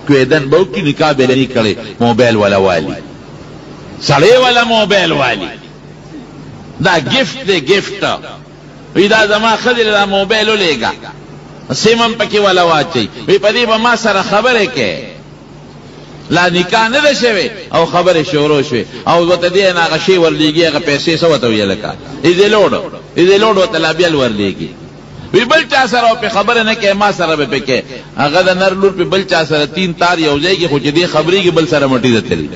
کویدن بو کی نکاح بیلنی کرے موبیل والا والی سڑے والا موبیل والی دا گفت دے گفت وی دا زما خدر دا موبیلو لے گا سیمم پکی والا واچی وی پدی با ما سر خبر کے لا نکاح نده شوی او خبر شورو شوی او وطا دی ناغا شی ورلیگی اگا پیسی سو وطا ویلکا ایزی لوڑو وطا لابیل ورلیگی وی بل چا سر او پی خبر نکے ما سر بے پکے اگا دا نر لور پی بل چا سر 3 تار یوزے گی خوچ دی خبری کی بل سر مٹی دا تلی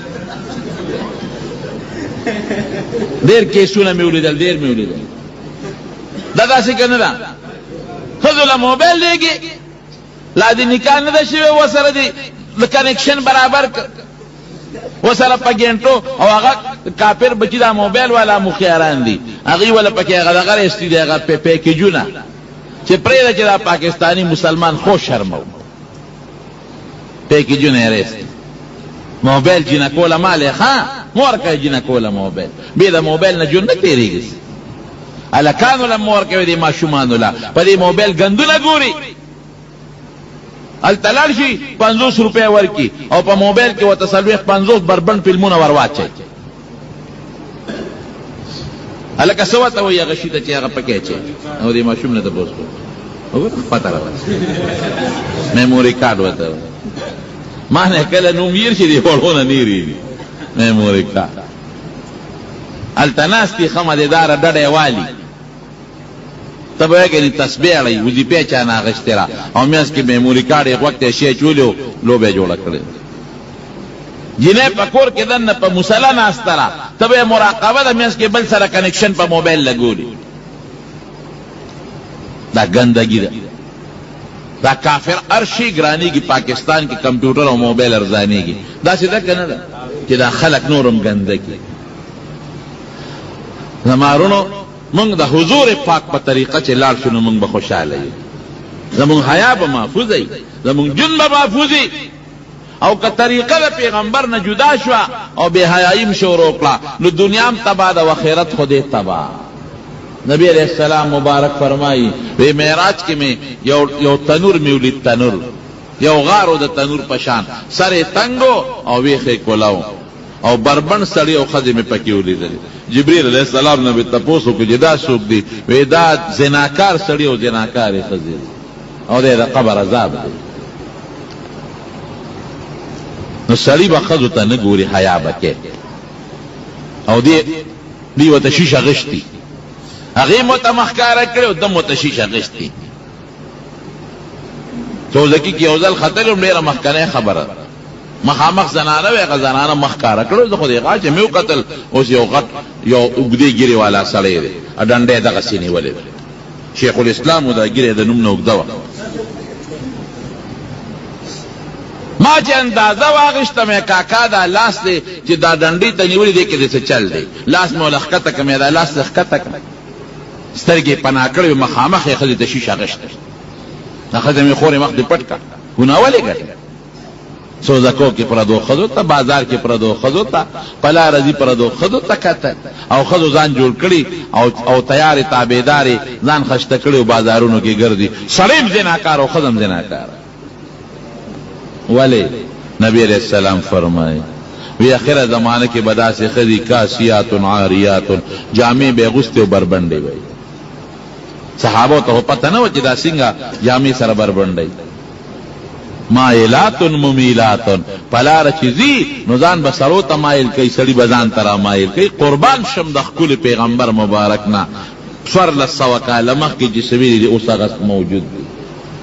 دیر کیسونا میولی دل دیر میولی دل دا سی کنه دا خذولا موبیل دے گی لا دی نکاح نده شوی و سر دی کنیکشن برابر و سره پګینټو او هغه کافر بچی دا موبایل والا مخیاران دي هغه ولا پکې هغه دغه استی دی هغه پیکیجونه چې پرې دا پاکستانی مسلمان خو شرمو پیکیجونه رست موبایل جنا کوله مال ها مورکه جنا کوله موبایل به دا موبایل نه جون نه تیریږي الکانو له مورکه دی ماشومان له په دې موبایل غندونه ګوري التلال شي 50 روپے ورکی او په موبایل کې وته سلويخ 50 بربند فلمونه ورواچي الکه سوته وي غشيته چې هغه پکې چي او دې ماشوم نه ته بوسو او پتا راځي میموري کارت وته ما نه کله نو میر شي دی ورونه نیری میموري کارت التناستي خمددار ډډه والی تب ہے کہ تسبیح علی وزی پہچانا غشترا اور میں اس کی میموری کارڈ ایک وقت شیئے چولیو لو بے جوڑا کرے جنہیں پکور کے دن پا مسلح ناسترا تب ہے مراقبہ دا میں اس کے بل سر کنیکشن پا موبیل لگو لی دا گندگی دا کافر ارشی گرانی کی پاکستان کی کمپیوٹر اور موبیل ارزانی کی دا سیدھا کنا دا کہ دا خلق نورم گندگی زمارونو منگ دا حضور پاک پا طریقہ چے لار شنو منگ بخوشحال ہے زمونگ حیاء با محفوظ ہے زمونگ جن با محفوظ ہے او کا طریقہ دا پیغمبر نا جدا شوا او بے حیائیم شو روکلا نو دنیام تبا دا وخیرت خودے تبا نبی علیہ السلام مبارک فرمائی وی معراج کے میں یو تنور میولی تنور یو غارو دا تنور پشان سر تنگو او ویخے کولاو او بربند سڑی او خزی میں پکیولی دلی جبریل علیہ السلام نبی تپوسو کو جدا سوک دی وی دا زناکار سڑی او زناکار خزی او دے دا قبر عذاب دی نو سڑی با خزو تا نگوری حیاء بکے او دی و تشیش غشتی اغیم و تا مخکارا کرے و دم و تشیش غشتی توزکی کی اوزل خطر میرا مخکنے خبر مخامخ زنانه وی غزنانه مخکارا کرو زخو دیگا چه میو قتل اوس یو غط یو اگدی گیری والا سڑے دے اڈنڈے دا غسینی ولی دے شیخ الاسلام دا گیری دا نمنا اگدوا ما چه اندازه واغشتا میں کاکا دا لاس دے چه دا ڈنڈی تا نیولی دے که دے سے چل دے لاس مو لخکتا کمی دا لاس لخکتا کمی سترگی پناکڑی مخامخ خزی تشیش اغشتا خزی می خوری مخ دی پٹ کا گناولی گرد سوزکو کی پردو خزو تا بازار کی پردو خزو تا پلا رضی پردو خزو تا کتا او خزو زان جوڑ کری او تیار تابیداری زان خشتا کری و بازارونو کی گردی سریم زناکار و خزم زناکار ولی نبی علیہ السلام فرمائے وی اخیر زمانے کے بدا سے خزی کاسیات عاریات جامع بے غسط و بربندے بھائی صحابہ تو پتہ نہ وجدا سنگا جامع سر بربندے مائلات ممیلات پلار چیزی نزان بسرو تمائل کئی سڑی بزان ترا مائل کئی قربان شم دخکل پیغمبر مبارکنا سور لسوکا لمخ کی جسویری دی اس اغسط موجود دی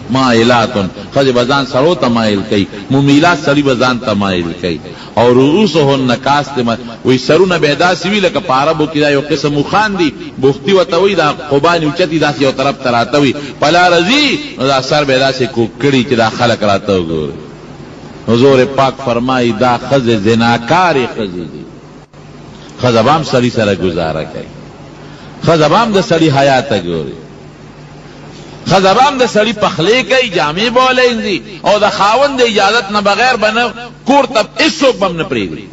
مائلات خزی بزان سرو تمائل کئی ممیلات سڑی بزان تمائل کئی اور رؤوسهن نکاست وی سرون بیدا سوی لکا پاربو کی دا یو قسم خان دی بختی و توی دا قبانی اچتی دا سی یو طرف تراتوی پلا رضی دا سر بیدا سی کوکڑی چی دا خلق راتو گوری حضور پاک فرمائی دا خز زناکار خزی دی خزبام سری سر گزارا کئی خزبام دا سری حیات گوری خزبام دا سڑی پخلے کئی جامع بولے انزی او دا خاون دا اجازت نہ بغیر بنا کور تب اس سوک بم نہ پری دی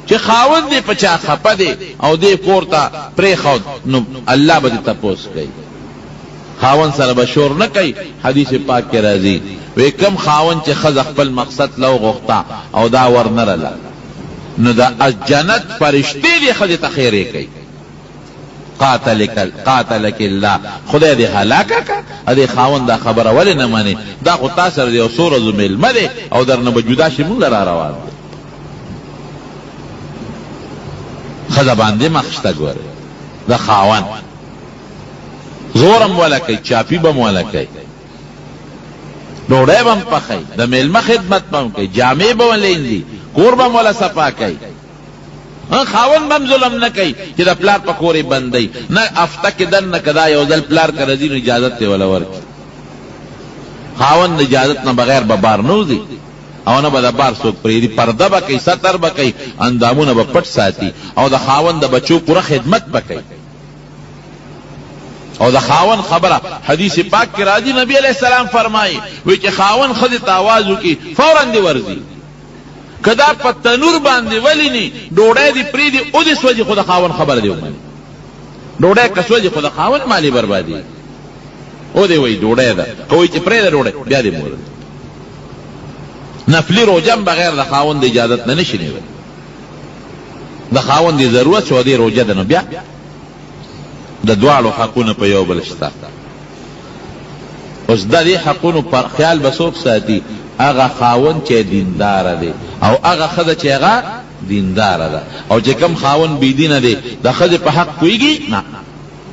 چی خاون دے پچا خپا دے او دے کور تا پری خود نو اللہ با دی تپوس کئی خاون سره بشور نه کوي. حدیث پاک کې راځي وی کم خاون چې خز خپل مقصد لو غوښتا او دا ورنرله نو دا جنت فرشتي دي خځې ته خیر یې کوي. قاتلک الله، خدای دې هلاکه کا. دې خاون دا خبره ولې نه مانی؟ دا خو تا سره دی او څو ورځو میلمه دی او درنه به جدا شي مونږ را روان دی. خزه باندې مخشته ګوره دا خاون زورم ولا کوي، چاپی بم ولا کوي، ډوډۍ بم پخی، د میلمه خدمت بم کوي، جامې به ولینځي، کور بم ولا صفا کوي. خاون بم ظلم نه کوي چې د پلار په کورې بندي نه افته کې دن نه کدا یو ځل پلار کرځي نو اجازت دی ولا ورکی. خاون د اجازت نه بغیر به بار نوځي او نه به د بار څوک پرېږدي. پرده به کوي، ستر به کوي، اندامونه به پټ ساتي او د خاون د بچو پوره خدمت به کوي. او د خاون خبره حدیث پاک کې راځي نبی علیہ السلام فرمایي وی چې خاون خدای ته आवाज وکي فوراً دی ورځي. کدا په تنور باندې ولینی ډوډۍ دی پریدي او دې سوځي خو د خاون خبره دی ومني. ډوډۍ کسوځي خو د خاون مالی بربادي او دې وی ډوډۍ ده کوي چې پرې ده ډوډۍ بیا دې مور نفلی روزم بغیر د خاون د اجازت نه نشي نیول. د خاون دی ضرورت شو دې روزه ده نو بیا د دواړو حقونه په یو بل شته. اوس د دې حقونو پر خیال بسوک ساتي هغه خاون چې دیندار دی او هغه خزه چې هغه دیندار ده. او چې کم خاون بی دینه دی د خزه په حق کويږي نه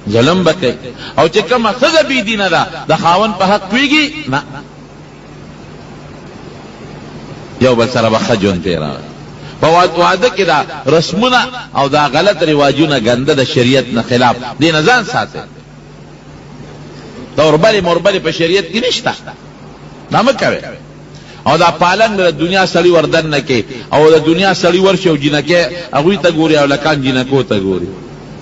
ظلم وکړي، او چې کم خزه بی دینه ده د خاون په حق کويږي نه یو بل سره بخجون تیرا. په واده کې دا رسمونه او دا غلط رواجونه ګنده د شریعت نه خلاف دي، نه ځان ساتي. دا اوربلې په شریعت کې نشته، دا مه کوي. او دا پالنګ د دنیا سړی وردن نه کې او د دنیا سړی ورشي او جنکه هغه ته ګوري او لکان جنکو ته ګوري.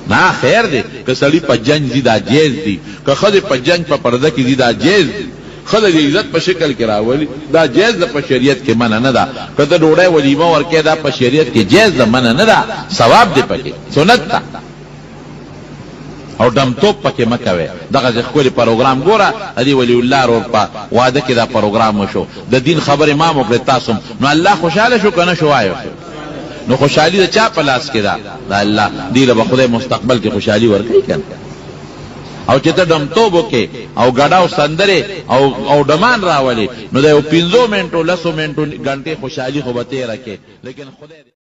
نه خیر دی که سړی په جنگ دي دا جیز دي، که خدای په جنگ په پرده کې دي دا جیز دي. خدای د عزت په شکل کې راولي دا جیز ده، په شریعت کې منع نه ده. که ته ډوډۍ ولیمه ورکې دا په شریعت کې جیز ده، منع نه ده، ثواب دی پکې، سنت ده. او دمتوب پکې مه کوئ. دغه ښکلي پروګرام ګوره ادي ولی الله رور په واده کې دا پروګرام وشو د دین خبرې ما مو کړې تاسو نو الله خوشحاله شو که نه شو؟ وایو نو خوشحالي د چا په لاس کې ده؟ د الله. دې له به خدای مستقبل کې خوشحالي ورکوي کنه. او چې ته دمتوب وکې او ګډا او سندرې او ډمان راولي نو د یو 15 منټو 10 منټو ګنټې خوشحالي خو به تېره کې، لیکن خدای